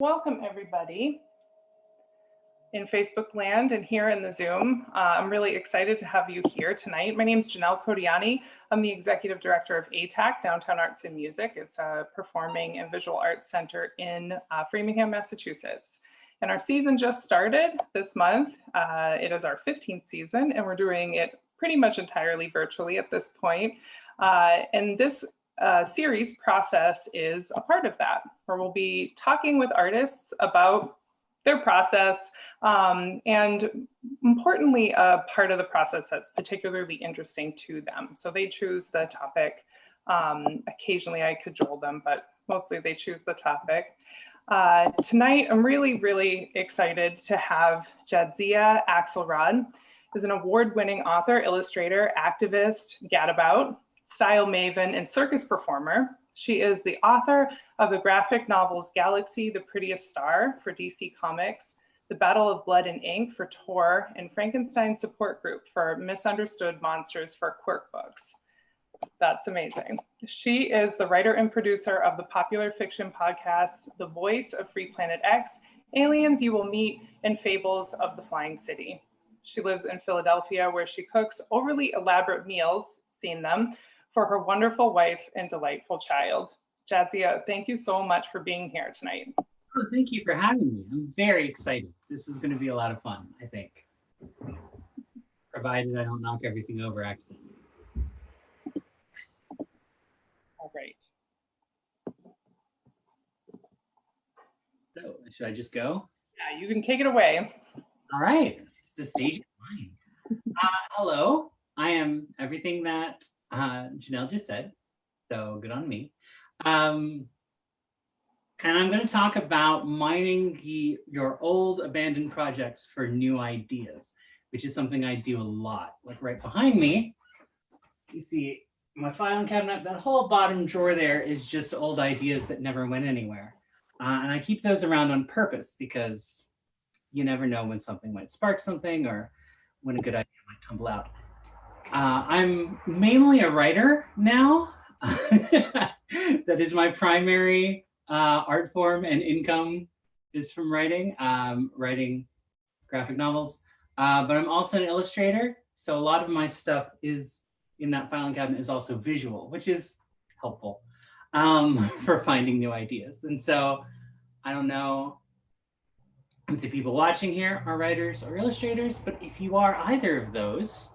Welcome everybody in Facebook land and here in the Zoom. I'm really excited to have you here tonight. My name is Janelle Codiani. I'm the Executive Director of ātac, Downtown Arts and Music. It's a performing and visual arts center in Framingham, Massachusetts. And our season just started this month. It is our 15th season and we're doing it pretty much entirely virtually at this point. And this series process is a part of that, where we'll be talking with artists about their process and importantly, a part of the process that's particularly interesting to them. So they choose the topic. Occasionally I cajole them, but mostly they choose the topic. Tonight, I'm really excited to have Jadzia Axelrod, who's an award-winning author, illustrator, activist, gadabout, style maven, and circus performer. She is the author of the graphic novels Galaxy, The Prettiest Star for DC Comics, The Battle of Blood and Ink for Tor, and Frankenstein support group for Misunderstood Monsters for Quirk Books. That's amazing. She is the writer and producer of the popular fiction podcasts, The Voice of Free Planet X, Aliens You Will Meet, and Fables of the Flying City. She lives in Philadelphia, where she cooks overly elaborate meals, seen them, for her wonderful wife and delightful child. Jadzia, thank you so much for being here tonight. Oh, thank you for having me. I'm very excited. This is going to be a lot of fun, I think. Provided I don't knock everything over accidentally. All right. So, should I just go? Yeah, you can take it away. All right. The stage is mine. Hello. I am everything that Janelle just said, so good on me. And I'm going to talk about mining your old abandoned projects for new ideas, which is something I do a lot. Like right behind me, you see my filing cabinet, that whole bottom drawer there is just old ideas that never went anywhere. And I keep those around on purpose because you never know when something might spark something or when a good idea might tumble out. I'm mainly a writer now. That is my primary art form and income is from writing, writing graphic novels. But I'm also an illustrator. So a lot of my stuff is in that filing cabinet is also visual, which is helpful for finding new ideas. And so I don't know if the people watching here are writers or illustrators, but if you are either of those,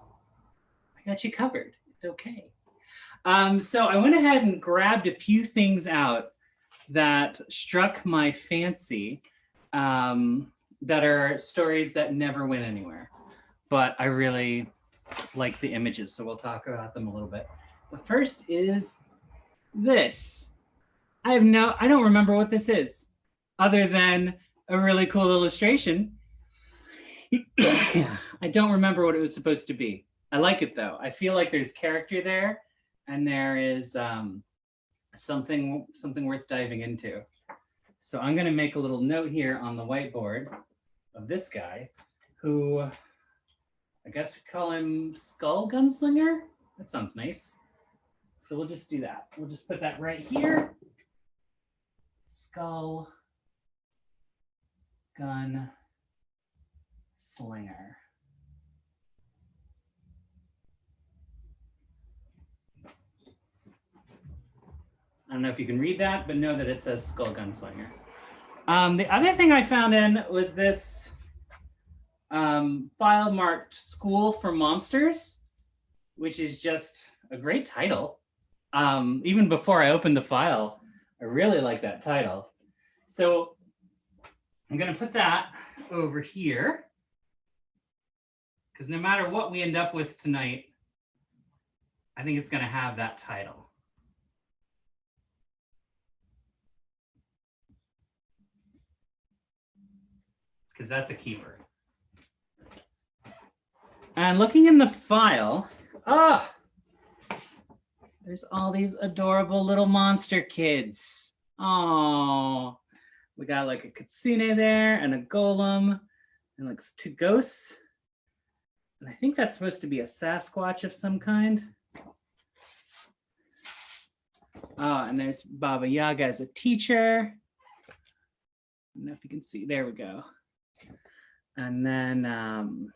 I got you covered. It's okay. So I went ahead and grabbed a few things out that struck my fancy that are stories that never went anywhere, but I really like the images, so we'll talk about them a little bit. The first is this. I don't remember what this is, other than a really cool illustration. I don't remember what it was supposed to be. I like it though. I feel like there's character there, and there is something worth diving into. So I'm going to make a little note here on the whiteboard of this guy, who I guess we call him Skull Gunslinger. That sounds nice. So we'll just do that. We'll just put that right here. Skull Gun Slinger. I don't know if you can read that, but know that it says Skull Gunslinger. The other thing I found in was this file marked School for Monsters, which is just a great title. Even before I opened the file, I really like that title. So I'm going to put that over here, because no matter what we end up with tonight, I think it's going to have that title. Because that's a keeper. And looking in the file, there's all these adorable little monster kids. Oh, we got like a kitsune there and a golem and like 2 ghosts. And I think that's supposed to be a Sasquatch of some kind. Oh, and there's Baba Yaga as a teacher. don't know if you can see, there we go. And then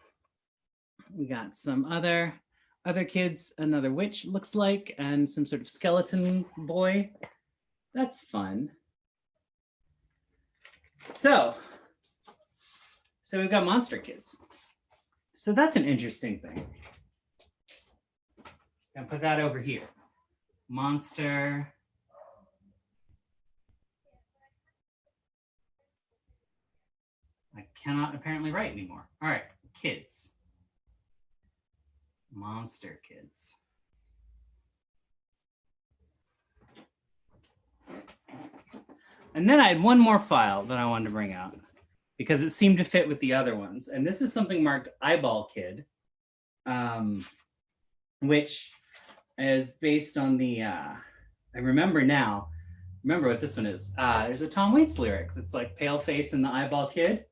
we got some other kids, another witch looks like, and some sort of skeleton boy. That's fun. So we've got monster kids. So that's an interesting thing. I'll put that over here. Monster. I cannot apparently write anymore. All right, kids. Monster kids. And then I had one more file that I wanted to bring out because it seemed to fit with the other ones. And this is something marked Eyeball Kid, which is based on the, I remember what this one is. There's a Tom Waits lyric that's like Pale Face and the Eyeball Kid,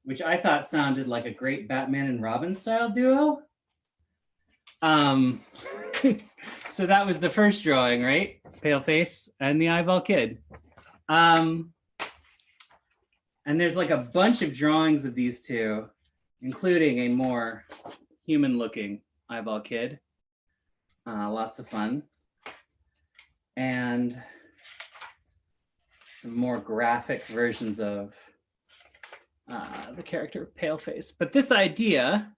which I thought sounded like a great Batman and Robin style duo. So that was the first drawing, right? Pale Face and the Eyeball Kid. And there's like a bunch of drawings of these two, including a more human-looking Eyeball Kid. Lots of fun. And some more graphic versions of the character Paleface. But this idea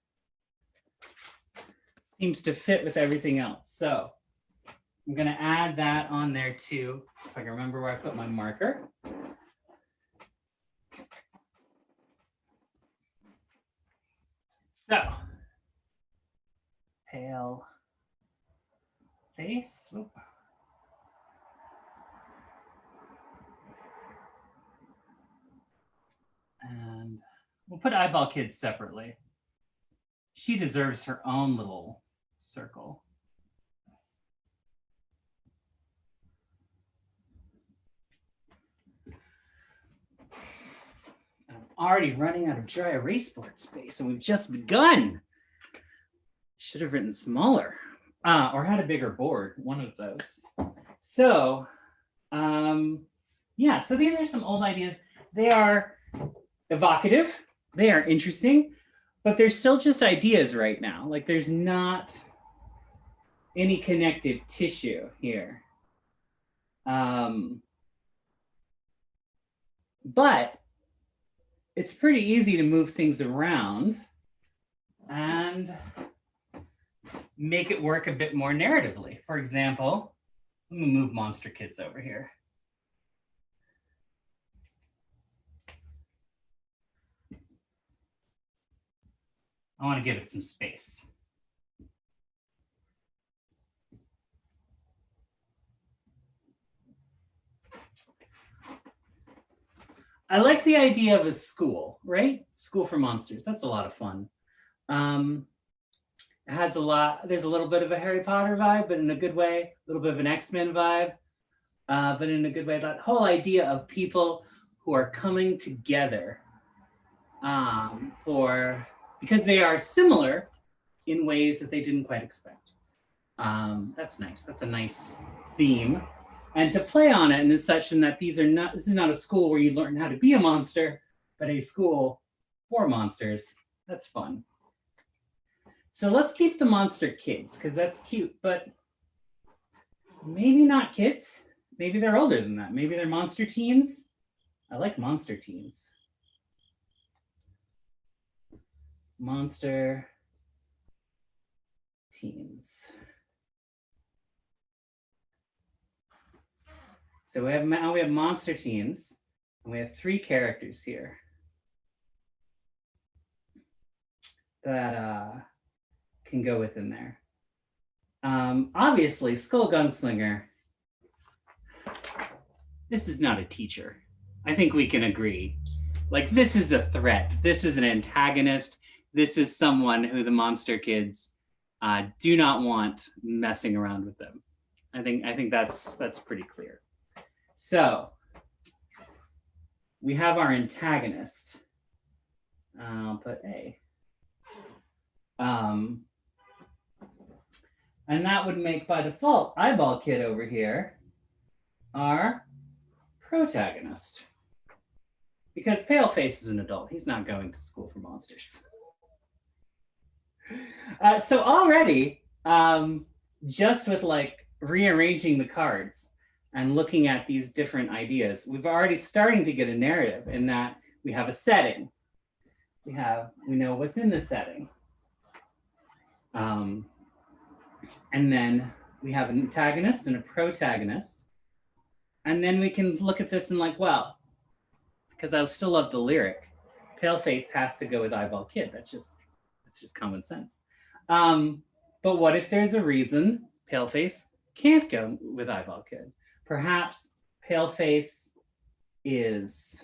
seems to fit with everything else. So I'm going to add that on there too, if I can remember where I put my marker. So, pale face. Oop. And we'll put Eyeball Kid separately. She deserves her own little circle. I'm already running out of dry erase board space, and we've just begun. Should have written smaller, or had a bigger board, one of those. So, yeah, so these are some old ideas. They are evocative, they are interesting, but they're still just ideas right now. Like there's not any connective tissue here. But it's pretty easy to move things around and make it work a bit more narratively. For example, let me move Monster Kids over here. I want to give it some space. I like the idea of a school, right? School for monsters. That's a lot of fun. It has there's a little bit of a Harry Potter vibe, but in a good way, a little bit of an X-Men vibe, but in a good way. That whole idea of people who are coming together because they are similar in ways that they didn't quite expect. That's nice. That's a nice theme. And to play on it in such that this is not a school where you learn how to be a monster, but a school for monsters. That's fun. So let's keep the monster kids, because that's cute, but maybe not kids. Maybe they're older than that. Maybe they're monster teens. I like monster teens. Monster teens. So we have monster teens, and we have 3 characters here that can go within there. Obviously, Skull Gunslinger, this is not a teacher. I think we can agree. Like, this is a threat. This is an antagonist. This is someone who the monster kids do not want messing around with them. I think that's pretty clear. So we have our antagonist. I'll put A. And that would make, by default, Eyeball Kid over here our protagonist. because Paleface is an adult. He's not going to school for monsters. So already, just with like rearranging the cards and looking at these different ideas, we've already starting to get a narrative in that we have a setting. We know what's in the setting. And then we have an antagonist and a protagonist. And then we can look at this and like, well, because I still love the lyric, Paleface has to go with Eyeball Kid. That's just common sense. But what if there's a reason Paleface can't go with Eyeball Kid? Perhaps Paleface is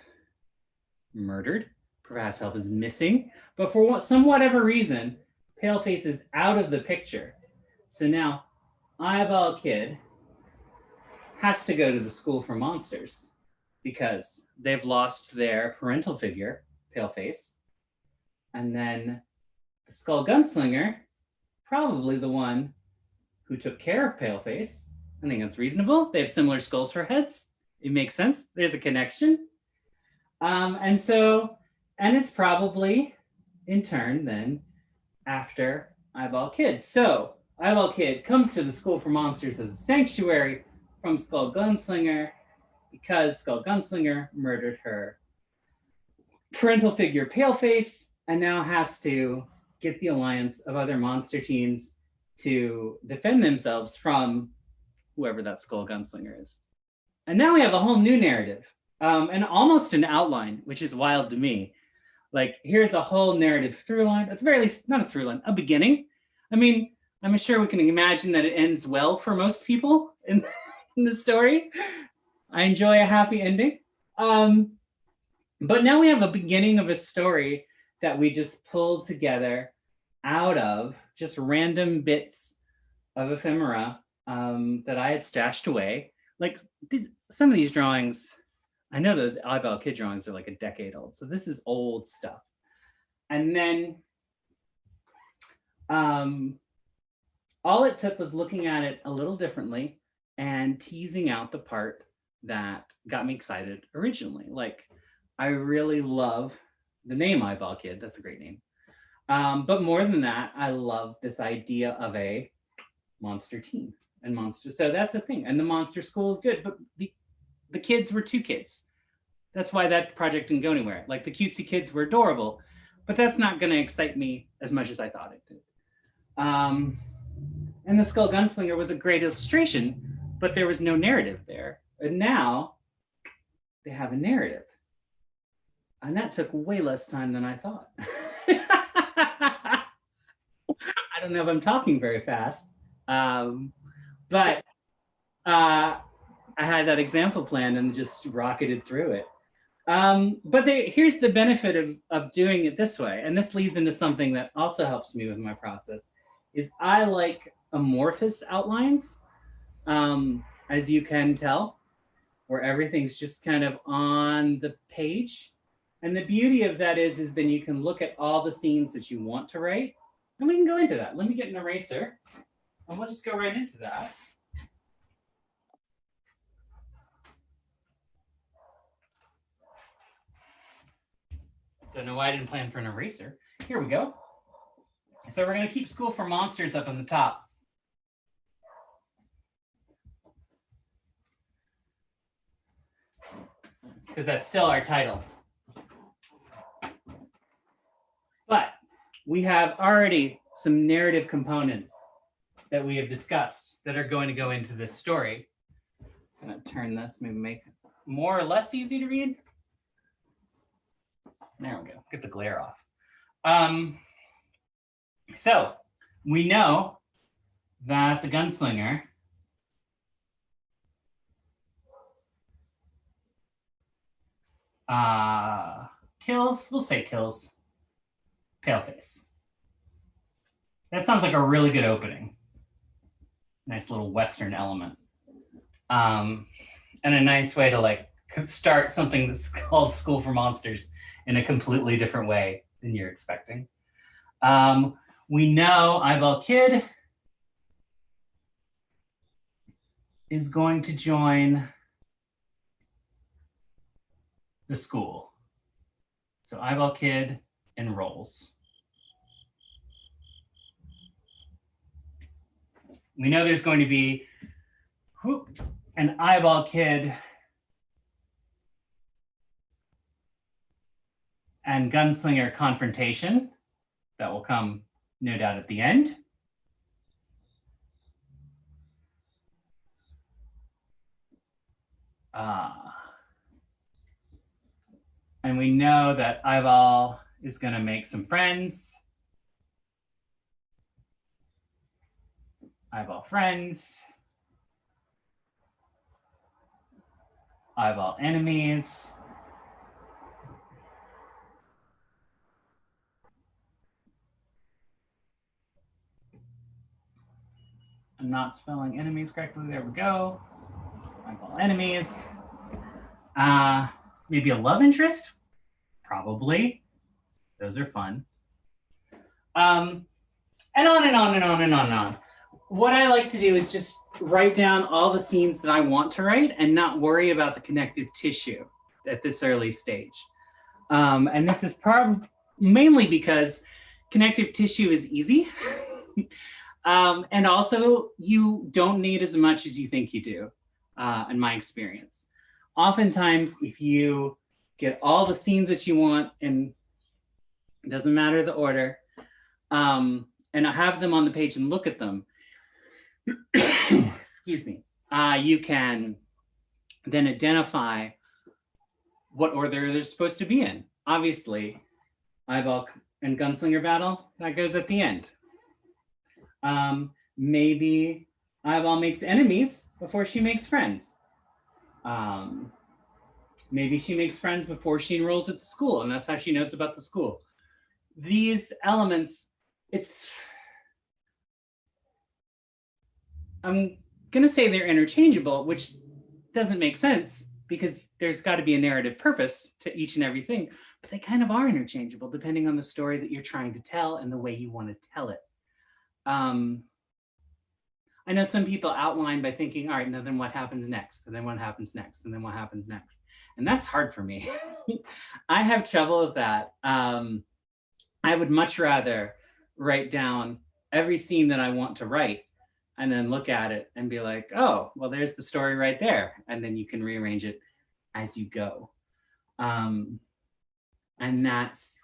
murdered. Perhaps help is missing. But for whatever reason, Paleface is out of the picture. So now Eyeball Kid has to go to the school for monsters because they've lost their parental figure, Paleface. And then the Skull Gunslinger, probably the one who took care of Paleface. I think that's reasonable. They have similar skulls for heads. It makes sense. There's a connection. And it's probably in turn then after Eyeball Kid. So Eyeball Kid comes to the School for Monsters as a sanctuary from Skull Gunslinger because Skull Gunslinger murdered her parental figure Paleface and now has to get the alliance of other monster teens to defend themselves from whoever that Skull Gunslinger is. And now we have a whole new narrative and almost an outline, which is wild to me. Like, here's a whole narrative through line. At the very least, not a through line, a beginning. I mean, I'm sure we can imagine that it ends well for most people in the story. I enjoy a happy ending. But now we have a beginning of a story that we just pulled together out of just random bits of ephemera that I had stashed away. Like some of these drawings, I know those Eyeball Kid drawings are like a decade old. So this is old stuff. And then all it took was looking at it a little differently and teasing out the part that got me excited originally. Like, I really love the name Eyeball Kid. That's a great name. But more than that, I love this idea of a monster team and monster. So that's the thing. And the monster school is good, but the kids were two kids. That's why that project didn't go anywhere. Like, the cutesy kids were adorable, but that's not going to excite me as much as I thought it did. And the Skull Gunslinger was a great illustration, but there was no narrative there. And now they have a narrative. And that took way less time than I thought. I don't know if I'm talking very fast, but I had that example planned and just rocketed through it. But here's the benefit of doing it this way. And this leads into something that also helps me with my process, is I like amorphous outlines, as you can tell, where everything's just kind of on the page. And the beauty of that is then you can look at all the scenes that you want to write, and we can go into that. Let me get an eraser, and we'll just go right into that. Don't know why I didn't plan for an eraser. Here we go. So we're going to keep School for Monsters up on the top. Because that's still our title. But we have already some narrative components that we have discussed that are going to go into this story. I'm going to turn this, maybe make it more or less easy to read. There we go. Get the glare off. So we know that the gunslinger kills Paleface. That sounds like a really good opening. Nice little Western element. And a nice way to like start something that's called School for Monsters in a completely different way than you're expecting. We know Eyeball Kid is going to join the school. So eyeball kid enrolls. We know there's going to be an eyeball kid and gunslinger confrontation that will come, no doubt, at the end. And we know that eyeball is going to make some friends. Eyeball friends. Eyeball enemies. I'm not spelling enemies correctly. There we go. Eyeball enemies. Maybe a love interest? Probably. Those are fun. And on and on and on and on and on. What I like to do is just write down all the scenes that I want to write and not worry about the connective tissue at this early stage. And this is mainly because connective tissue is easy. And also you don't need as much as you think you do, in my experience. Oftentimes, if you get all the scenes that you want, and it doesn't matter the order, and I have them on the page and look at them, excuse me, you can then identify what order they're supposed to be in. Obviously, eyeball and gunslinger battle, that goes at the end. Maybe eyeball makes enemies before she makes friends. Maybe she makes friends before she enrolls at the school, and that's how she knows about the school. These elements, I'm gonna say they're interchangeable, which doesn't make sense because there's got to be a narrative purpose to each and everything, but they kind of are interchangeable depending on the story that you're trying to tell and the way you want to tell it. I know some people outline by thinking, all right, now then what happens next? And then what happens next? And then what happens next? And that's hard for me. I have trouble with that. I would much rather write down every scene that I want to write and then look at it and be like, oh, well, there's the story right there. And then you can rearrange it as you go. And that's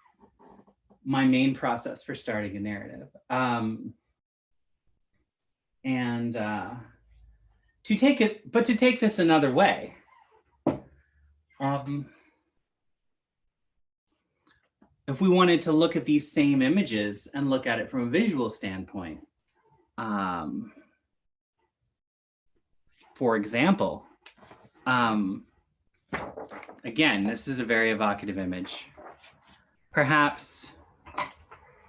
my main process for starting a narrative. To take this another way, if we wanted to look at these same images and look at it from a visual standpoint, for example, again, this is a very evocative image. Perhaps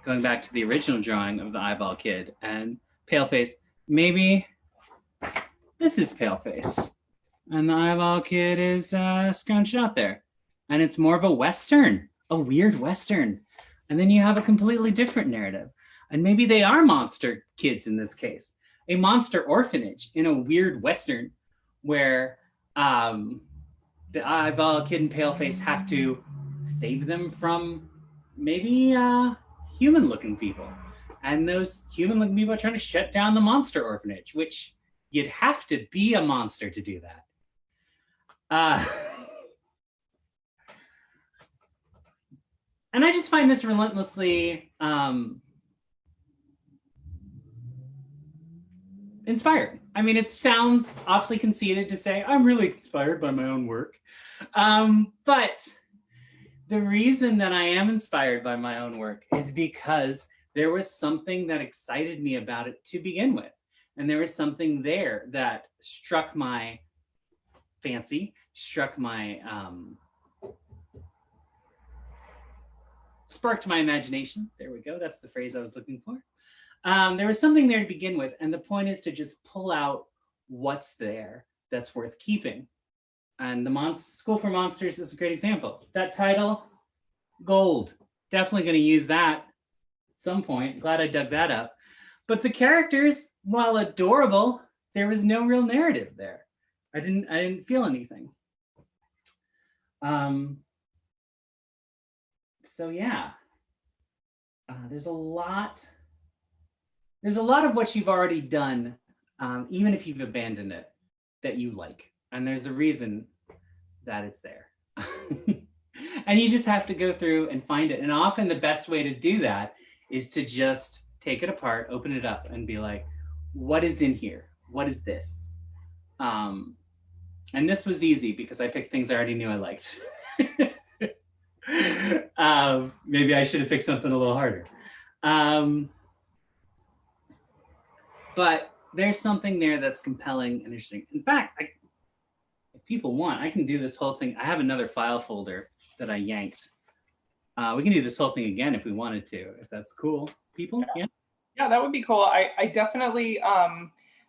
going back to the original drawing of the eyeball kid and Paleface, maybe this is Paleface and the eyeball kid is scrunched out there, and it's more of a Western, a weird Western. And then you have a completely different narrative. And maybe they are monster kids in this case, a monster orphanage in a weird Western where the eyeball kid and Paleface have to save them from maybe human looking people. And those human looking people are trying to shut down the monster orphanage, which you'd have to be a monster to do that. And I just find this relentlessly inspired. I mean, it sounds awfully conceited to say, I'm really inspired by my own work. But the reason that I am inspired by my own work is because there was something that excited me about it to begin with. And there was something there that struck my fancy, struck my, sparked my imagination. There we go. That's the phrase I was looking for. There was something there to begin with. And the point is to just pull out what's there that's worth keeping. And the School for Monsters is a great example. That title, gold. Definitely going to use that at some point. Glad I dug that up. But the characters, while adorable, there was no real narrative there. I didn't feel anything. So yeah, there's a lot of what you've already done, even if you've abandoned it, that you like. And there's a reason that it's there. And you just have to go through and find it. And often the best way to do that is to just take it apart, open it up, and be like, what is in here? What is this? And this was easy because I picked things I already knew I liked. Maybe I should have picked something a little harder. But there's something there that's compelling and interesting. In fact, if people want, I can do this whole thing. I have another file folder that I yanked. We can do this whole thing again if we wanted to, if that's cool. People, yeah? Yeah, that would be cool. I definitely,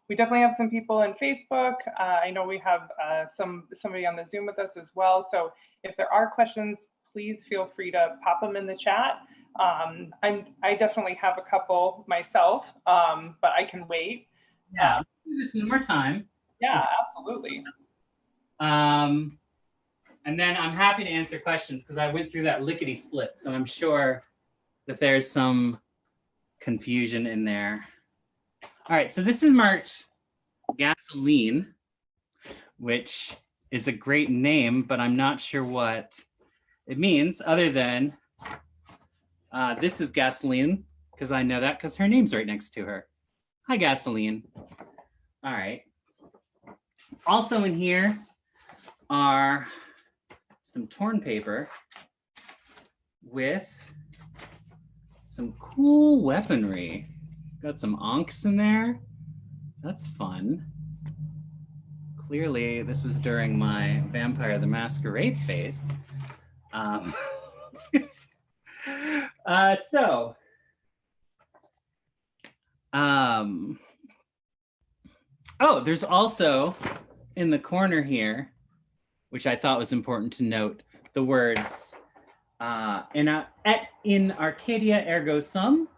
we definitely have some people in Facebook. I know we have somebody on the Zoom with us as well. So if there are questions, please feel free to pop them in the chat. I definitely have a couple myself, but I can wait. Yeah, do this one more time. Yeah, absolutely. And then I'm happy to answer questions because I went through that lickety split. So I'm sure that there's some confusion in there. All right, so this is marked Gasoline, which is a great name, but I'm not sure what it means other than this is Gasoline, because I know that because her name's right next to her. Hi, Gasoline. All right. Also in here are some torn paper with some cool weaponry. Got some onks in there. That's fun. Clearly, this was during my Vampire the Masquerade phase. Oh, there's also in the corner here, which I thought was important to note, the words et in Arcadia ergo sum,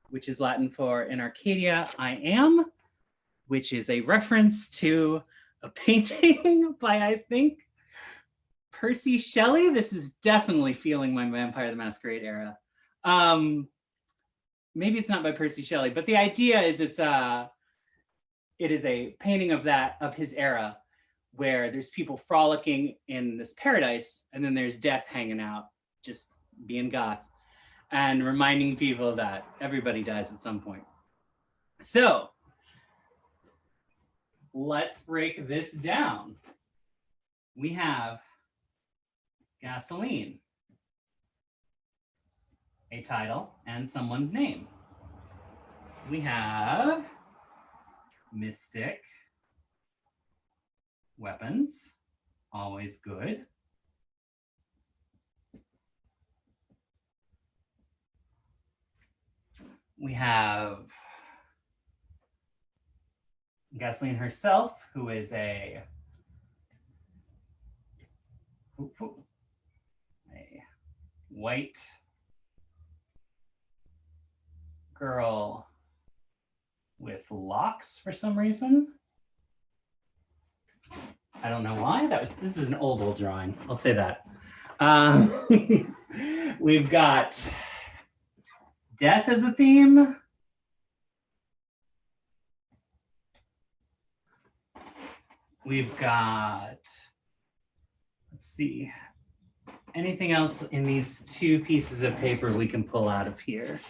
which is Latin for in Arcadia I am, which is a reference to a painting by, I think, Percy Shelley. This is definitely feeling my Vampire the Masquerade era. Maybe it's not by Percy Shelley, but the idea is it is a painting of his era, where there's people frolicking in this paradise, and then there's death hanging out, just being goth, and reminding people that everybody dies at some point. So let's break this down. We have Gasoline, a title and someone's name. We have mystic weapons, always good. We have Gasoline herself, who is a white girl with locks for some reason. I don't know why. This is an old drawing. I'll say that. We've got death as a theme. We've got, let's see, anything else in these two pieces of paper we can pull out of here?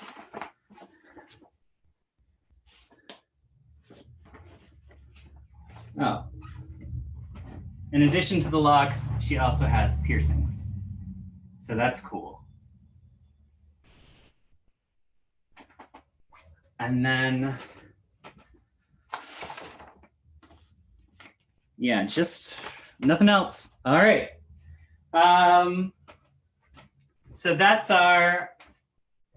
Oh. In addition to the locks, she also has piercings. So that's cool. And then, yeah, just nothing else. All right. So that's our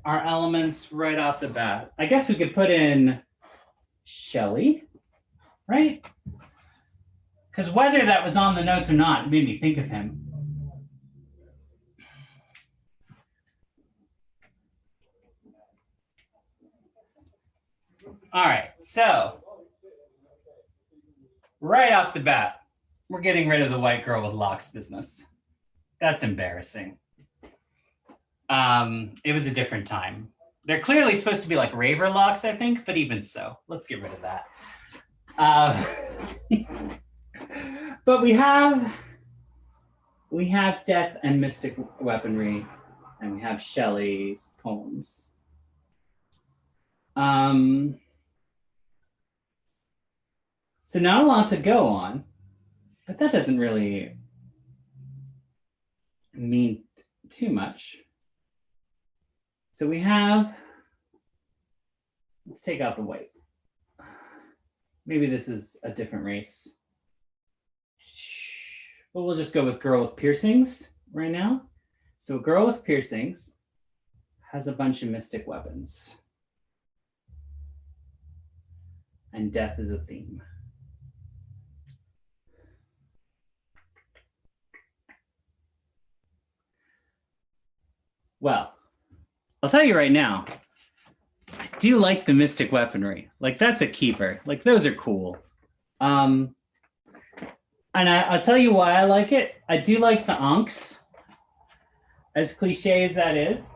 elements right off the bat. I guess we could put in Shelley, right? Because whether that was on the notes or not, it made me think of him. All right, so right off the bat, we're getting rid of the white girl with locks business. That's embarrassing. It was a different time. They're clearly supposed to be like raver locks, I think, but even so, let's get rid of that. But we have death and mystic weaponry, and we have Shelley's poems. So not a lot to go on, but that doesn't really mean too much. So we have, let's take out the white. Maybe this is a different race. But we'll just go with girl with piercings right now. So girl with piercings has a bunch of mystic weapons. And death is a theme. Well, I'll tell you right now, I do like the mystic weaponry. Like, that's a keeper. Like, those are cool. And I'll tell you why I like it. I do like the onks, as cliche as that is,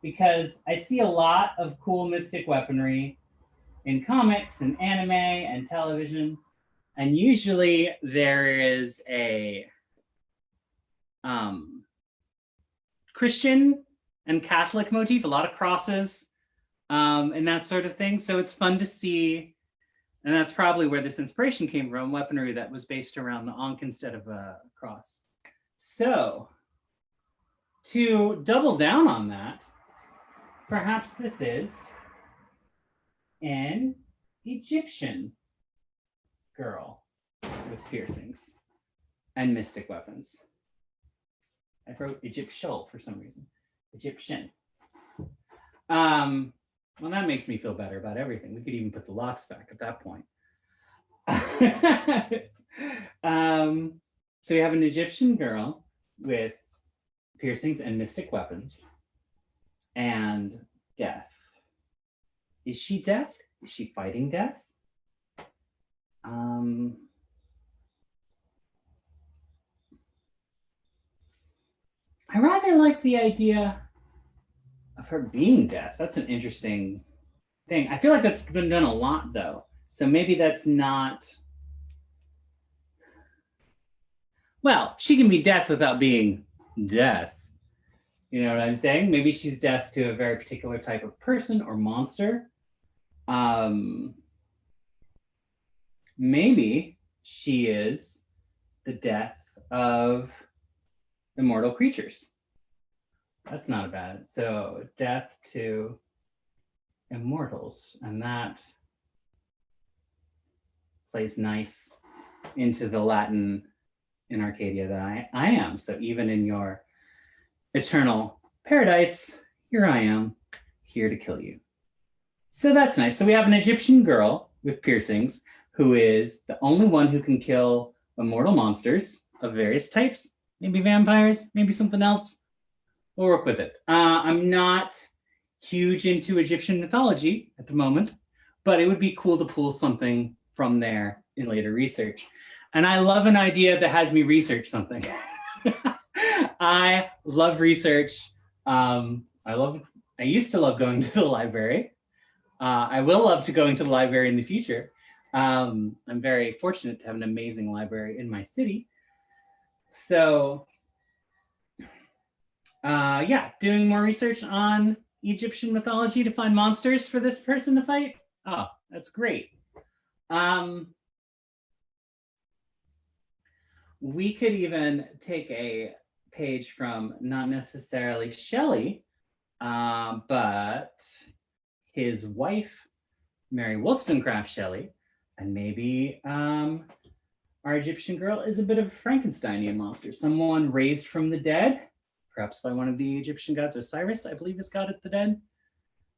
because I see a lot of cool mystic weaponry in comics and anime and television. And usually there is a Christian and Catholic motif, a lot of crosses and that sort of thing. So it's fun to see. And that's probably where this inspiration came from, weaponry that was based around the ankh instead of a cross. So to double down on that, perhaps this is an Egyptian girl with piercings and mystic weapons. I wrote Egyptial for some reason. Egyptian. Well, that makes me feel better about everything. We could even put the locks back at that point. So we have an Egyptian girl with piercings and mystic weapons and death. Is she death? Is she fighting death? I rather like the idea of her being death. That's an interesting thing. I feel like that's been done a lot though. So maybe that's not, well, she can be death without being death. You know what I'm saying? Maybe she's death to a very particular type of person or monster. Maybe she is the death of immortal creatures. That's not bad. So death to immortals, and that plays nice into the Latin in Arcadia that I am. So even in your eternal paradise, here I am, here to kill you. So that's nice. So we have an Egyptian girl with piercings who is the only one who can kill immortal monsters of various types, maybe vampires, maybe something else. We'll work with it. I'm not huge into Egyptian mythology at the moment, but it would be cool to pull something from there in later research. And I love an idea that has me research something. I love research. I used to love going to the library. I will love to going to the library in the future. I'm very fortunate to have an amazing library in my city. So yeah, doing more research on Egyptian mythology to find monsters for this person to fight. Oh, that's great. We could even take a page from not necessarily Shelley, but his wife, Mary Wollstonecraft Shelley, and maybe our Egyptian girl is a bit of a Frankensteinian monster, someone raised from the dead, perhaps by one of the Egyptian gods. Osiris, I believe, is god of the dead.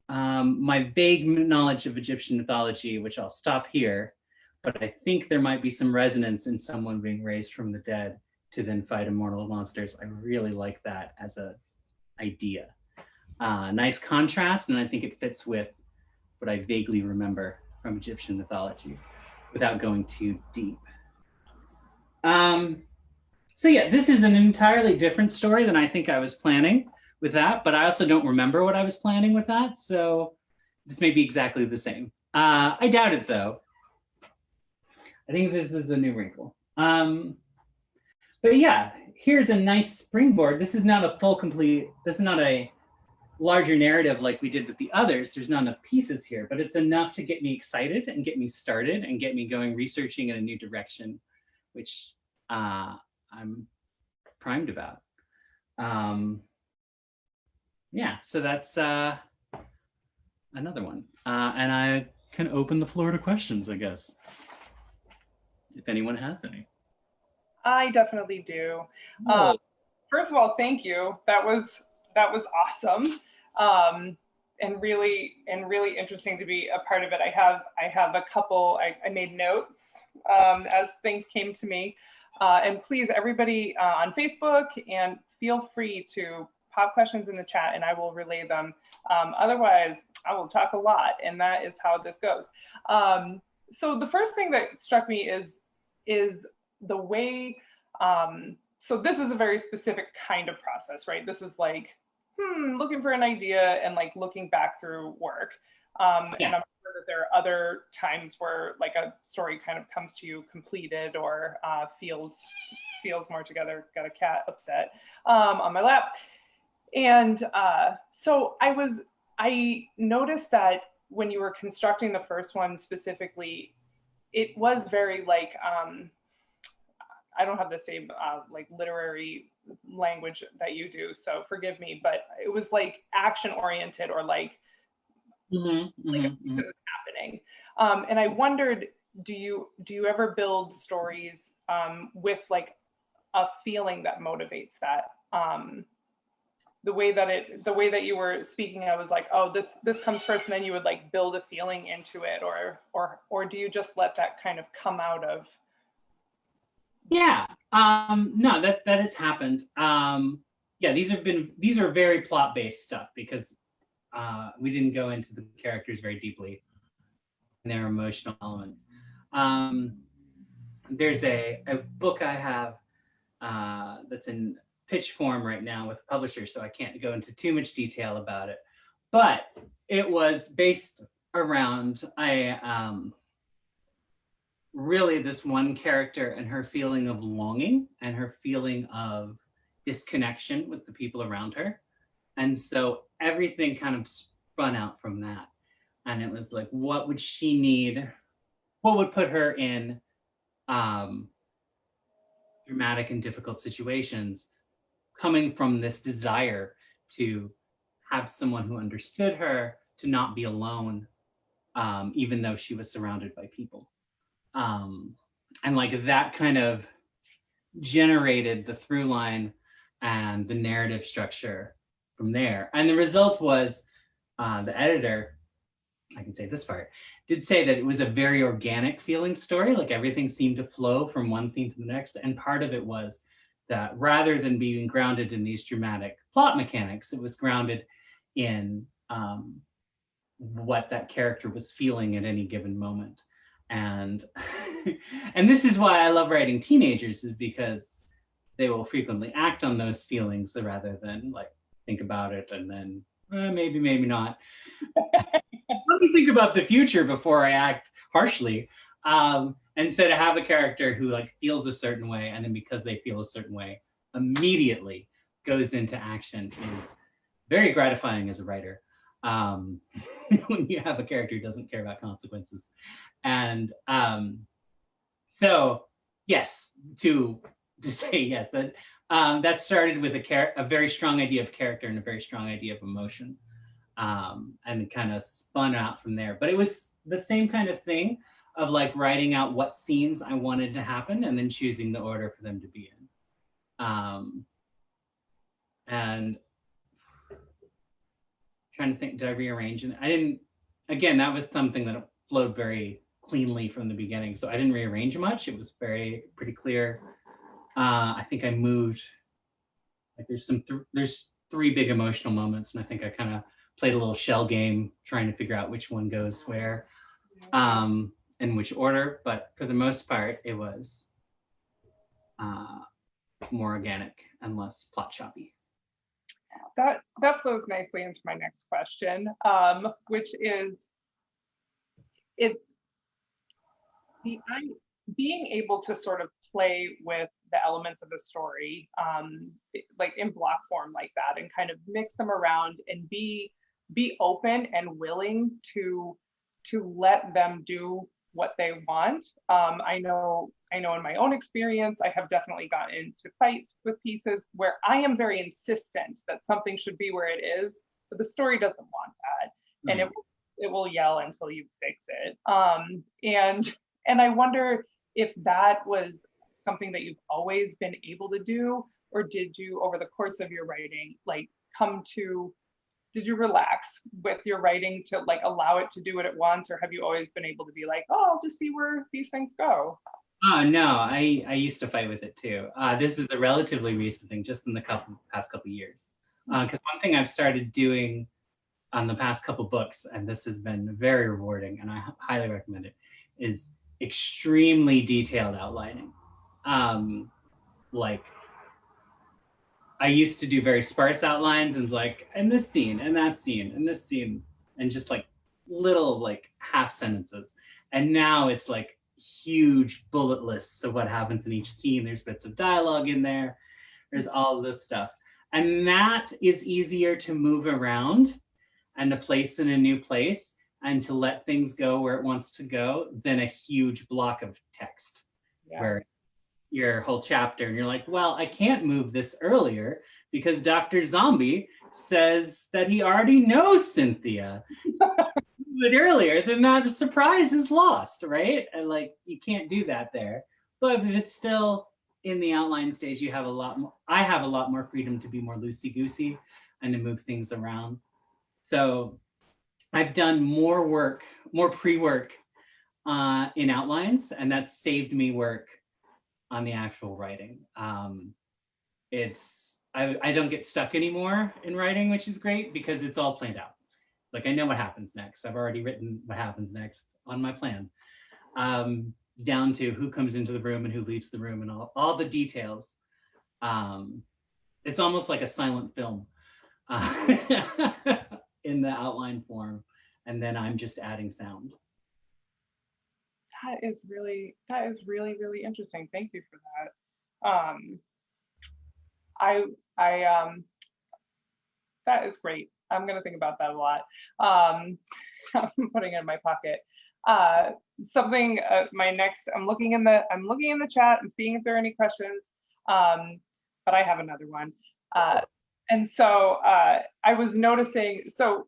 My vague knowledge of Egyptian mythology, which I'll stop here, but I think there might be some resonance in someone being raised from the dead to then fight immortal monsters. I really like that as an idea. Nice contrast, and I think it fits with what I vaguely remember from Egyptian mythology without going too deep. So yeah, this is an entirely different story than I think I was planning with that, but I also don't remember what I was planning with that. So this may be exactly the same. I doubt it though. I think this is a new wrinkle. But yeah, here's a nice springboard. This is not a this is not a larger narrative like we did with the others. There's not enough pieces here, but it's enough to get me excited and get me started and get me going researching in a new direction, which I'm primed about. Yeah, so that's another one. And I can open the floor to questions, I guess, if anyone has any. I definitely do. First of all, thank you. That was awesome, and really interesting to be a part of it. I have a couple. I made notes as things came to me, and please, everybody on Facebook, and feel free to pop questions in the chat, and I will relay them. Otherwise, I will talk a lot, and that is how this goes. So the first thing that struck me is the way, so this is a very specific kind of process, right? This is like, looking for an idea and like looking back through work. And I'm sure that there are other times where like a story kind of comes to you completed or feels more together. Got a cat upset on my lap. And so I noticed that when you were constructing the first one specifically, it was very like, I don't have the same like literary language that you do, so forgive me, but it was like action oriented or like, it was happening. And I wondered, do you ever build stories with like a feeling that motivates that? The way that you were speaking, I was like, oh, this comes first, and then you would like build a feeling into it, or do you just let that kind of come out of? Yeah, no, that has happened. Yeah, these are very plot-based stuff because we didn't go into the characters very deeply and their emotional elements. There's a book I have that's in pitch form right now with publishers, so I can't go into too much detail about it. But it was based around really this one character and her feeling of longing and her feeling of disconnection with the people around her. And so everything kind of spun out from that. And it was like, what would she need? What would put her in dramatic and difficult situations, coming from this desire to have someone who understood her, to not be alone, even though she was surrounded by people. And like that kind of generated the through line and the narrative structure from there. And the result was the editor, I can say this part, did say that it was a very organic feeling story. Like everything seemed to flow from one scene to the next. And part of it was that rather than being grounded in these dramatic plot mechanics, it was grounded in what that character was feeling at any given moment. And and this is why I love writing teenagers, is because they will frequently act on those feelings rather than like think about it and then maybe not. Let me think about the future before I act harshly. And so to have a character who like feels a certain way, and then because they feel a certain way, immediately goes into action is very gratifying as a writer. When you have a character who doesn't care about consequences. And so yes, to say yes, that started with a very strong idea of character and a very strong idea of emotion, and kind of spun out from there. But it was the same kind of thing of like writing out what scenes I wanted to happen and then choosing the order for them to be in. And trying to think, did I rearrange? And I didn't, again, that was something that flowed very cleanly from the beginning. So I didn't rearrange much. It was pretty clear. I think I moved, like there's three big emotional moments. And I think I kind of played a little shell game trying to figure out which one goes where, in which order. But for the most part, it was more organic and less plot choppy. that flows nicely into my next question, which is it's being able to sort of play with the elements of the story, like in block form like that, and kind of mix them around and be open and willing to let them do what they want. I know in my own experience, I have definitely gotten into fights with pieces where I am very insistent that something should be where it is, but the story doesn't want that, and it will yell until you fix it. And I wonder if that was something that you've always been able to do, or did you, over the course of your writing, like did you relax with your writing to like allow it to do what it wants, or have you always been able to be like, oh, I'll just see where these things go? Oh no, I used to fight with it too. This is a relatively recent thing, just in the past couple years. Because one thing I've started doing on the past couple books, and this has been very rewarding, and I highly recommend it, is extremely detailed outlining. Like I used to do very sparse outlines and like, and this scene, and that scene, and this scene, and just like little like half sentences. And now it's like huge bullet lists of what happens in each scene. There's bits of dialogue in there. There's all this stuff. And that is easier to move around and to place in a new place and to let things go where it wants to go than a huge block of text where your whole chapter and you're like, well, I can't move this earlier because Dr. Zombie says that he already knows Cynthia. Move it earlier, then that surprise is lost, right? And like, you can't do that there. But if it's still in the outline stage, you have a lot more, I have a lot more freedom to be more loosey-goosey and to move things around. So I've done more work, more pre-work in outlines, and that's saved me work on the actual writing. I don't get stuck anymore in writing, which is great because it's all planned out. Like I know what happens next. I've already written what happens next on my plan, down to who comes into the room and who leaves the room and all the details. It's almost like a silent film in the outline form. And then I'm just adding sound. That is really, really interesting. Thank you for that. That is great. I'm gonna think about that a lot. I'm putting it in my pocket. Something, I'm looking in the chat. I'm seeing if there are any questions. But I have another one. And so I was noticing, so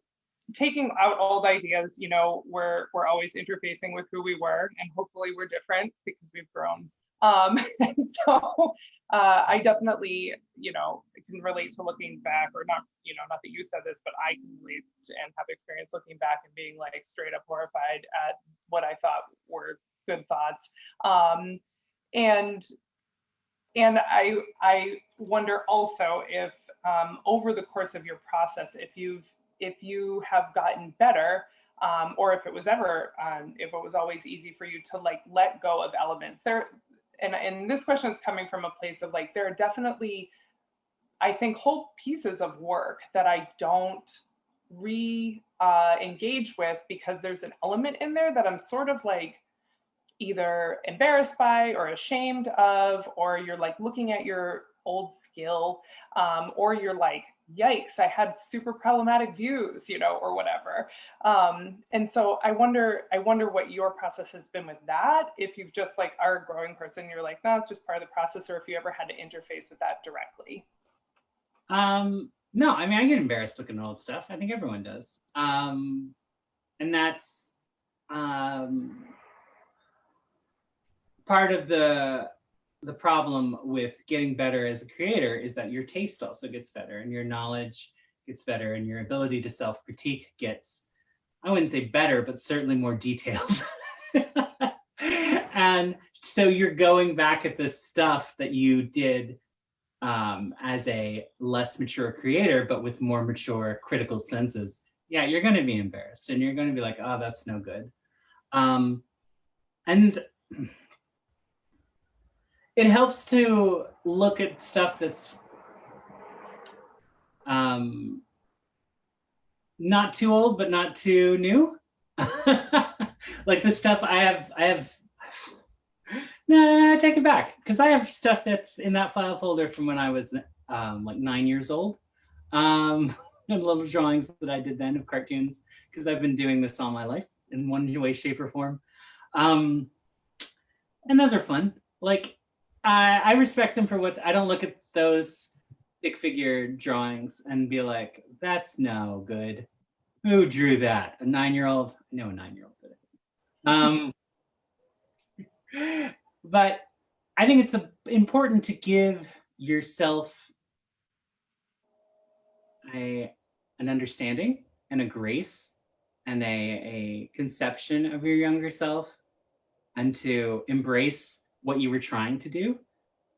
taking out old ideas, you know, we're always interfacing with who we were, and hopefully we're different because we've grown. And so I definitely, you know, can relate to looking back, or not, you know, not that you said this, but I can relate and have experience looking back and being like straight up horrified at what I thought were good thoughts. And I wonder also if over the course of your process, if you have gotten better, or if it was ever, if it was always easy for you to like let go of elements there. And this question is coming from a place of like, there are definitely, I think, whole pieces of work that I don't engage with because there's an element in there that I'm sort of like either embarrassed by or ashamed of, or you're like looking at your old skill, or you're like, yikes, I had super problematic views, you know, or whatever. And so I wonder what your process has been with that. If you've just like are a growing person, you're like, no, it's just part of the process, or if you ever had to interface with that directly. No, I mean, I get embarrassed looking at old stuff. I think everyone does. And that's part of the problem with getting better as a creator is that your taste also gets better and your knowledge gets better and your ability to self-critique gets, I wouldn't say better, but certainly more detailed. And so you're going back at this stuff that you did as a less mature creator, but with more mature critical senses. Yeah, you're going to be embarrassed and you're going to be like, oh, that's no good. And it helps to look at stuff that's Not too old, but not too new. Like the stuff I have, no, I take it back. Because I have stuff that's in that file folder from when I was like 9 years old. And little drawings that I did then of cartoons, because I've been doing this all my life in one way, shape, or form. And those are fun. Like, I respect them for what, I don't look at those stick figure drawings and be like, that's no good. Who drew that? A 9-year-old? No, a 9-year-old did it. But I think it's important to give yourself an understanding and a grace and a conception of your younger self, and to embrace what you were trying to do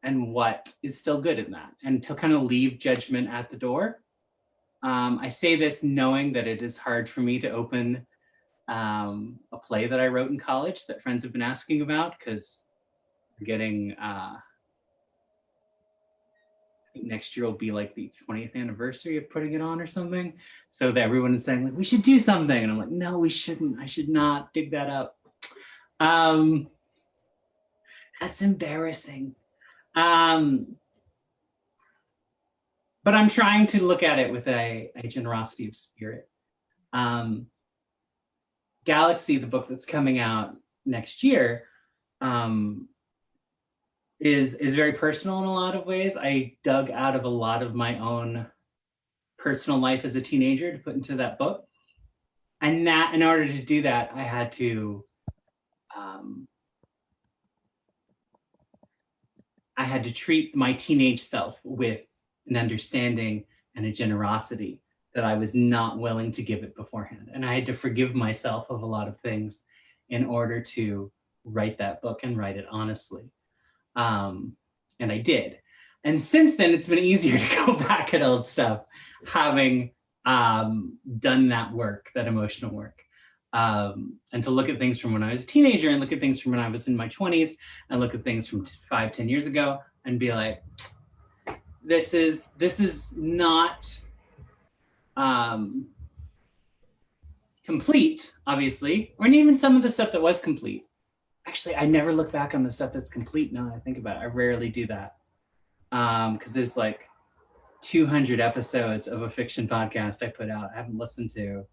and what is still good in that, and to kind of leave judgment at the door. I say this knowing that it is hard for me to open a play that I wrote in college that friends have been asking about, because we're getting, I think next year will be like the 20th anniversary of putting it on or something. So that everyone is saying like, we should do something. And I'm like, no, we shouldn't. I should not dig that up. That's embarrassing. But I'm trying to look at it with a generosity of spirit. Galaxy, the book that's coming out next year, is very personal in a lot of ways. I dug out of a lot of my own personal life as a teenager to put into that book. And that, in order to do that, I had to treat my teenage self with an understanding and a generosity that I was not willing to give it beforehand. And I had to forgive myself of a lot of things in order to write that book and write it honestly. And I did. And since then, it's been easier to go back at old stuff, having done that work, that emotional work. And to look at things from when I was a teenager, and look at things from when I was in my 20s, and look at things from 5-10 years ago, and be like, this is not complete, obviously, or even some of the stuff that was complete. Actually, I never look back on the stuff that's complete now that I think about it. I rarely do that. Because there's like 200 episodes of a fiction podcast I put out. I haven't listened to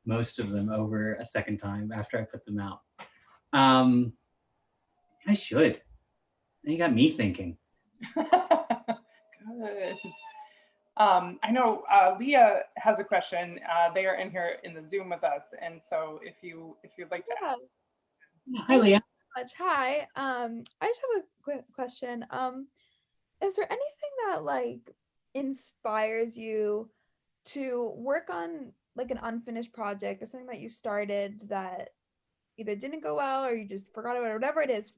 most of them over a second time after I put them out. I should. You got me thinking. Good. I know Leah has a question. They are in here in the Zoom with us, and so if you'd like to ask. Hi, Leah. Hi. I just have a quick question. Is there anything that like inspires you to work on like an unfinished project, or something that you started that either didn't go well or you just forgot about it, or whatever it is,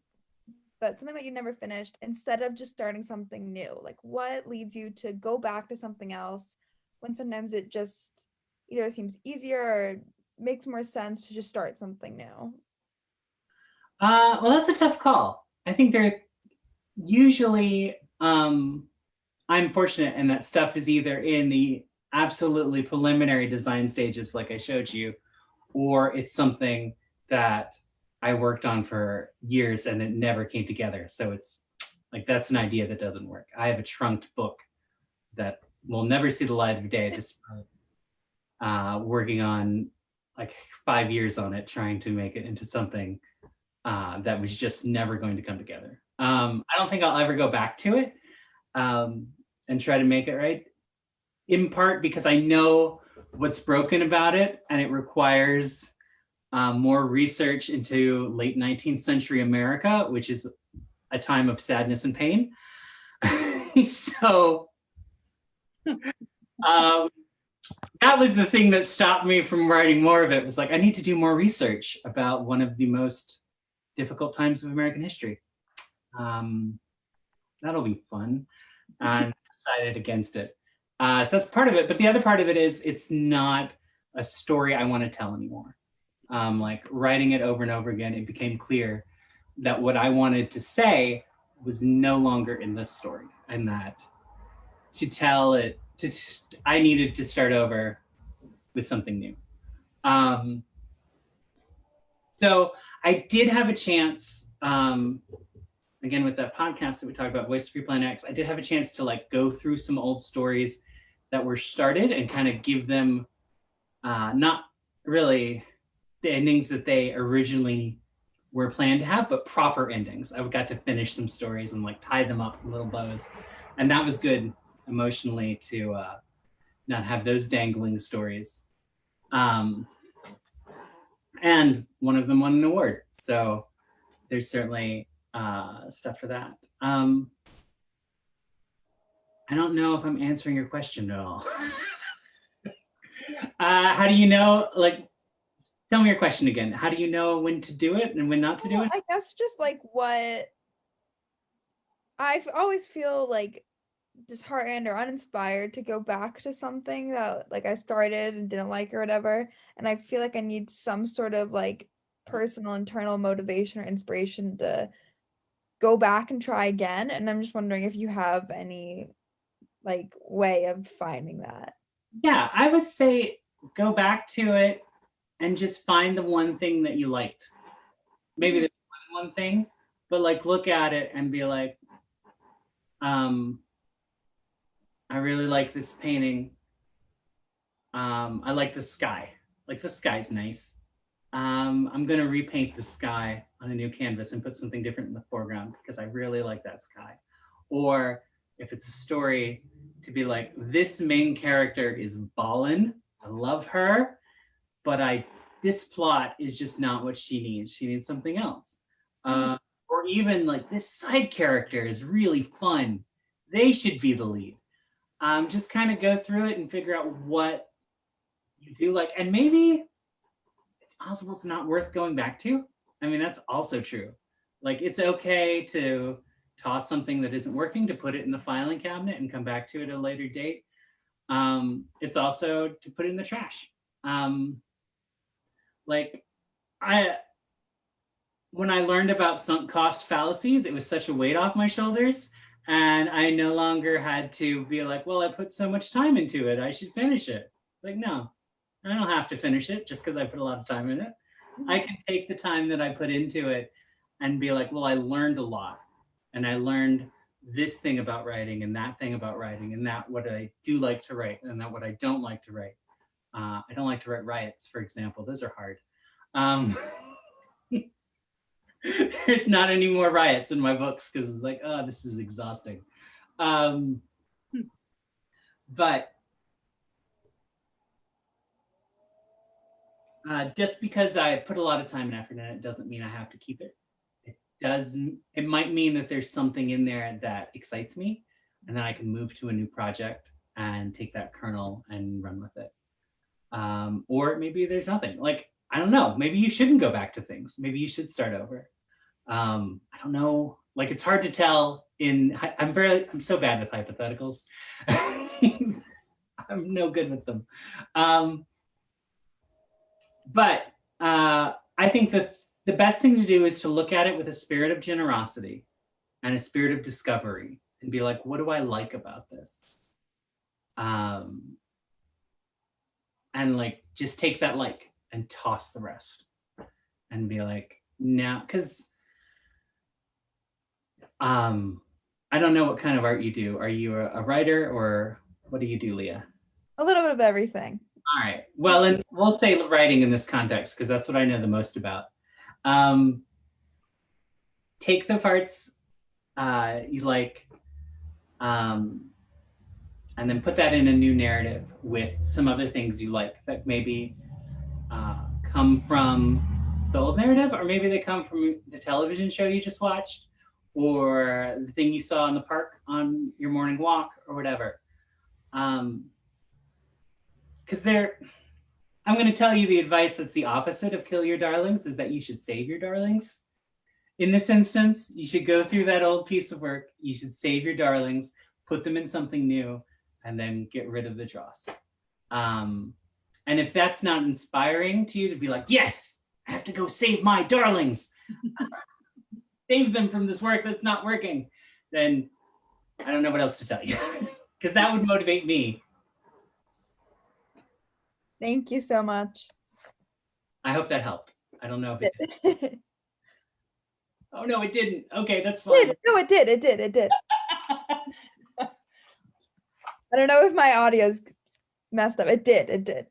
but something that you never finished, instead of just starting something new? Like, what leads you to go back to something else when sometimes it just either seems easier or makes more sense to just start something new? Well, that's a tough call. I think they're usually, I'm fortunate in that stuff is either in the absolutely preliminary design stages, like I showed you, or it's something that I worked on for years and it never came together. So it's like, that's an idea that doesn't work. I have a trunked book that will never see the light of day, despite working on like 5 years on it, trying to make it into something that was just never going to come together. I don't think I'll ever go back to it and try to make it right, in part because I know what's broken about it, and it requires more research into late 19th century America, which is a time of sadness and pain. So that was the thing that stopped me from writing more of it. Was like, I need to do more research about one of the most difficult times of American history. That'll be fun. And decided against it. So that's part of it. But the other part of it is it's not a story I want to tell anymore. Like writing it over and over again, it became clear that what I wanted to say was no longer in this story, and that to tell it I needed to start over with something new. So I did have a chance, again, with that podcast that we talked about, Voice of Free Planet X, I did have a chance to like go through some old stories that were started and kind of give them not really the endings that they originally were planned to have, but proper endings. I got to finish some stories and like tie them up in little bows. And that was good emotionally to not have those dangling stories. And one of them won an award. So there's certainly stuff for that. I don't know if I'm answering your question at all. How do you know, like, tell me your question again. How do you know when to do it and when not to do it? I guess just like what I always feel like disheartened or uninspired to go back to something that like I started and didn't like or whatever. And I feel like I need some sort of like personal internal motivation or inspiration to go back and try again. And I'm just wondering if you have any like way of finding that. Yeah, I would say go back to it and just find the one thing that you liked. Maybe there's one thing, but like look at it and be like, I really like this painting. I like the sky. Like the sky's nice. I'm gonna repaint the sky on a new canvas and put something different in the foreground because I really like that sky. Or if it's a story, to be like, this main character is ballin'. I love her, but this plot is just not what she needs. She needs something else. Or even like this side character is really fun. They should be the lead. Just kind of go through it and figure out what you do like. And maybe it's possible it's not worth going back to. I mean, that's also true. Like it's okay to toss something that isn't working, to put it in the filing cabinet and come back to it at a later date. It's also to put it in the trash. When I learned about sunk cost fallacies, it was such a weight off my shoulders. And I no longer had to be like, well, I put so much time into it, I should finish it. Like, no, I don't have to finish it just because I put a lot of time in it. I can take the time that I put into it and be like, well, I learned a lot. And I learned this thing about writing and that thing about writing and that what I do like to write and that what I don't like to write. I don't like to write riots, for example. Those are hard. There's not any more riots in my books because it's like, oh, this is exhausting. But just because I put a lot of time and effort in it doesn't mean I have to keep it. It might mean that there's something in there that excites me and then I can move to a new project and take that kernel and run with it. Or maybe there's nothing. Like, I don't know, maybe you shouldn't go back to things. Maybe you should start over. I don't know. Like, it's hard to tell I'm so bad with hypotheticals. I'm no good with them. But I think that the best thing to do is to look at it with a spirit of generosity and a spirit of discovery and be like, what do I like about this? And like, just take that like and toss the rest and be like, now, because I don't know what kind of art you do. Are you a writer or what do you do, Leah? A little bit of everything. All right. Well, and we'll say writing in this context because that's what I know the most about. Take the parts you like and then put that in a new narrative with some other things you like that maybe come from the old narrative, or maybe they come from the television show you just watched, or the thing you saw in the park on your morning walk, or whatever. Because I'm going to tell you the advice that's the opposite of kill your darlings, is that you should save your darlings. In this instance, you should go through that old piece of work, you should save your darlings, put them in something new, and then get rid of the dross. And if that's not inspiring to you to be like, yes, I have to go save my darlings, save them from this work that's not working, then I don't know what else to tell you. Because that would motivate me Thank you so much. I hope that helped. I don't know if it did. Oh no, it didn't. Okay, that's fine. No, it did. I don't know if my audio's messed up. It did. Okay.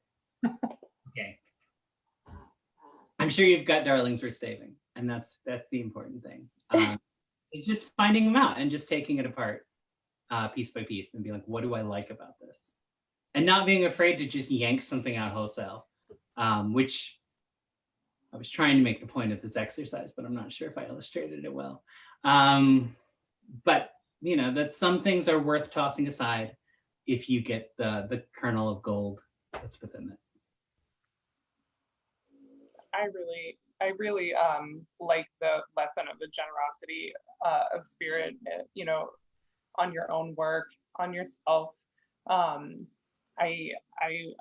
I'm sure you've got darlings worth saving, and that's the important thing. It's just finding them out and just taking it apart piece by piece and being like, what do I like about this? And not being afraid to just yank something out wholesale, which I was trying to make the point of this exercise, but I'm not sure if I illustrated it well. But you know, that some things are worth tossing aside if you get the kernel of gold that's within it. I really like the lesson of the generosity of spirit, you know, on your own work, on yourself.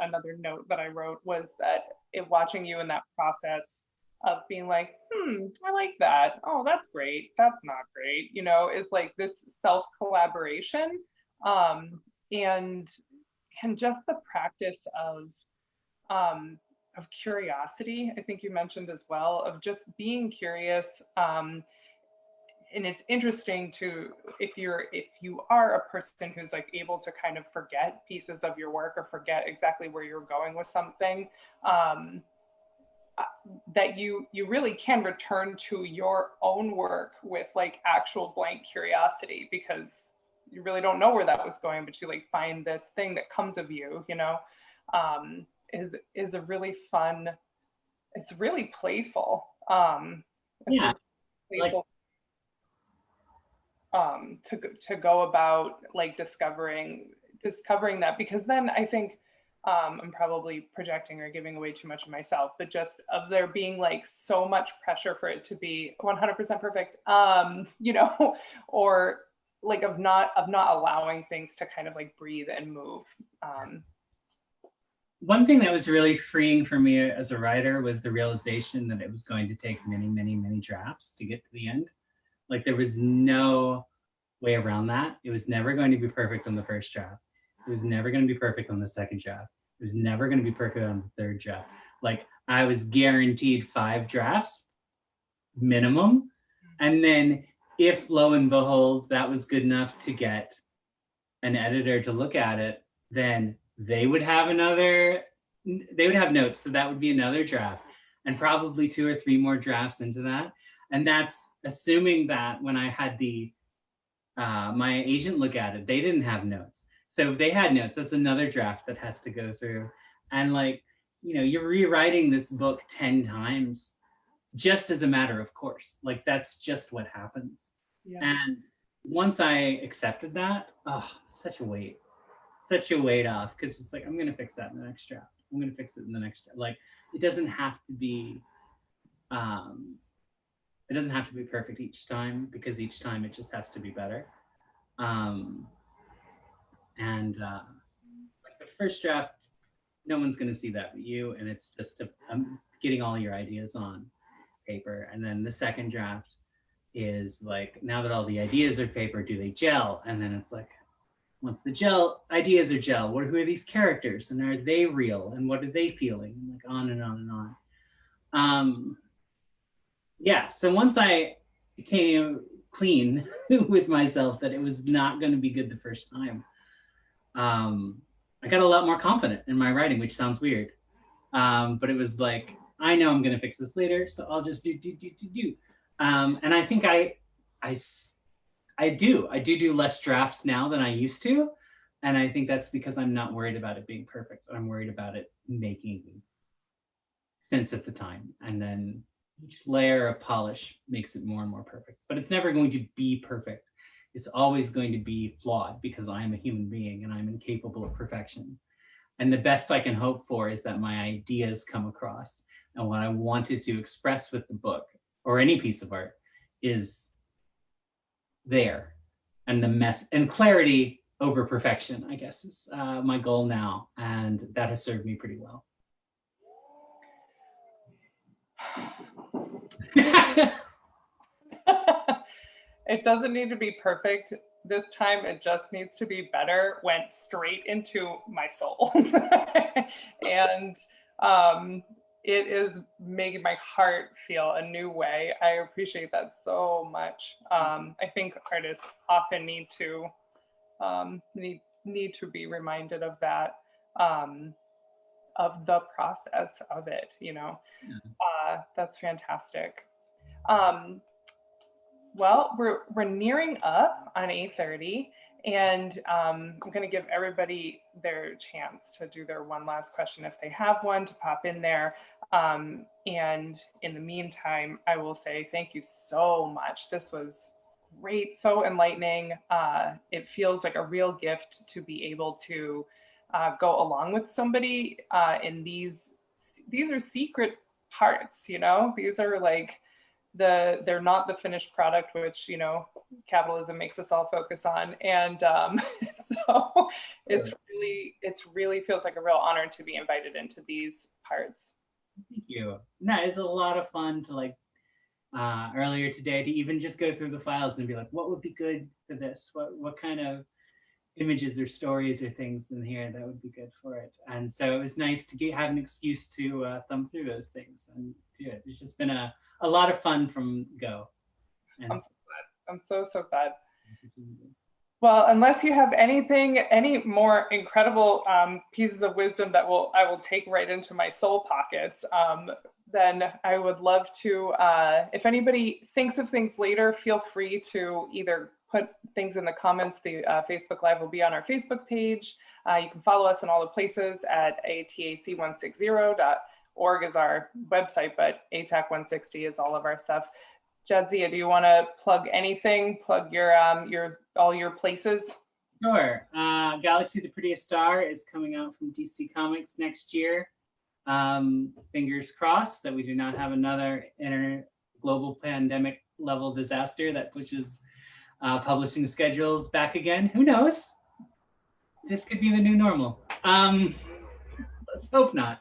Another note that I wrote was that watching you in that process of being like, I like that. Oh, that's great. That's not great. You know, is like this self collaboration, and just the practice of curiosity. I think you mentioned as well, of just being curious. And it's interesting to, if you are a person who's like able to kind of forget pieces of your work or forget exactly where you're going with something, that you really can return to your own work with like actual blank curiosity, because you really don't know where that was going, but you like find this thing that comes of you, you know, is a really fun, it's really playful. It's Yeah, playful, to go about like discovering that, because then I think I'm probably projecting or giving away too much of myself, but just of there being like so much pressure for it to be 100% perfect, you know, or like of not allowing things to kind of like breathe and move. One thing that was really freeing for me as a writer was the realization that it was going to take many, many, many drafts to get to the end. Like there was no way around that. It was never going to be perfect on the first draft. It was never going to be perfect on the second draft. It was never going to be perfect on the third draft. Like I was guaranteed 5 drafts minimum. And then if lo and behold, that was good enough to get an editor to look at it, then they would have notes. So that would be another draft and probably 2 or 3 more drafts into that. And that's assuming that when I had my agent look at it, they didn't have notes. So if they had notes, that's another draft that has to go through. And like, you know, you're rewriting this book 10 times just as a matter of course. Like that's just what happens. Yeah. And once I accepted that, such a weight off, because it's like, I'm going to fix that in the next draft. I'm going to fix it in the next draft. Like it doesn't have to be perfect each time, because each time it just has to be better. Like the first draft, no one's going to see that but you, and it's just getting all your ideas on paper. And then the second draft is like, now that all the ideas are paper, do they gel? And then it's like, once the ideas are gel, who are these characters, and are they real, and what are they feeling, and like on and on and on. Yeah, so once I became clean with myself that it was not going to be good the first time, I got a lot more confident in my writing, which sounds weird, but it was like, I know I'm going to fix this later, so I'll just do. And I think I do less drafts now than I used to, and I think that's because I'm not worried about it being perfect. I'm worried about it making sense at the time, and then each layer of polish makes it more and more perfect. But it's never going to be perfect. It's always going to be flawed, because I am a human being and I'm incapable of perfection. And the best I can hope for is that my ideas come across, and what I wanted to express with the book or any piece of art is there. And the mess and clarity over perfection, I guess, is my goal now. And that has served me pretty well. It doesn't need to be perfect. this time it just needs to be better went straight into my soul. And it is making my heart feel a new way. I appreciate that so much. I think artists often need to need to be reminded of that, of the process of it, you know. That's fantastic. Well, we're nearing up on 8:30, and I'm going to give everybody their chance to do their one last question if they have one, to pop in there. And in the meantime, I will say thank you so much. This was great, so enlightening. It feels like a real gift to be able to go along with somebody in these are secret parts, you know. These are like they're not the finished product, which, you know, capitalism makes us all focus on. And so it's really feels like a real honor to be invited into these parts. Thank you. No, it's a lot of fun to like earlier today to even just go through the files and be like, what would be good for this? What kind of images or stories or things in here that would be good for it? And so it was nice to have an excuse to thumb through those things and do it. It's just been a lot of fun from go. And I'm so glad. I'm so glad. Well, unless you have any more incredible pieces of wisdom that I will take right into my soul pockets, then I would love to, if anybody thinks of things later, feel free to either put things in the comments. The Facebook Live will be on our Facebook page. You can follow us in all the places at ātac160.org is our website, but ātac160 is all of our stuff. Jadzia, do you want to plug anything? Plug your all your places? Sure. Galaxy the Prettiest Star is coming out from DC Comics next year. Fingers crossed that we do not have another global pandemic level disaster that pushes publishing schedules back again. Who knows? This could be the new normal. Let's hope not.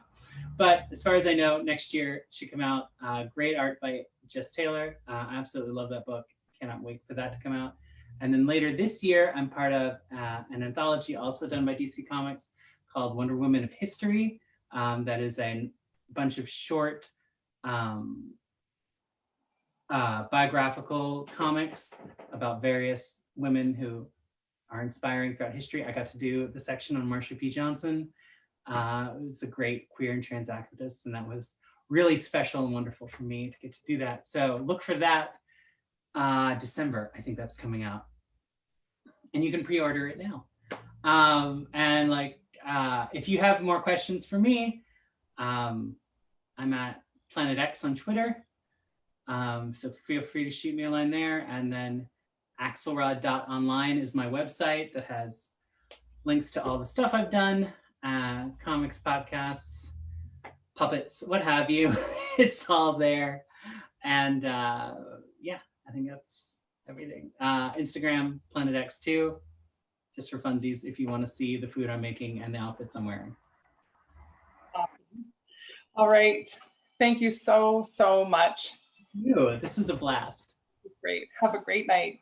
But as far as I know, next year should come out. Great art by Jess Taylor. I absolutely love that book. Cannot wait for that to come out. And then later this year, I'm part of an anthology also done by DC Comics called Wonder Woman of History. That is a bunch of short biographical comics about various women who are inspiring throughout history. I got to do the section on Marsha P. Johnson. It's a great queer and trans activist, and that was really special and wonderful for me to get to do that. So look for that December. I think that's coming out, and you can pre-order it now. And like, if you have more questions for me, I'm at Planet X on Twitter. So feel free to shoot me a line there. And then axelrod.online is my website that has links to all the stuff I've done, comics, podcasts, puppets, what have you. It's all there. And yeah, I think that's everything. Instagram, Planet X2, just for funsies if you want to see the food I'm making and the outfits I'm wearing. All right. Thank you so much. This was a blast. Great. Have a great night.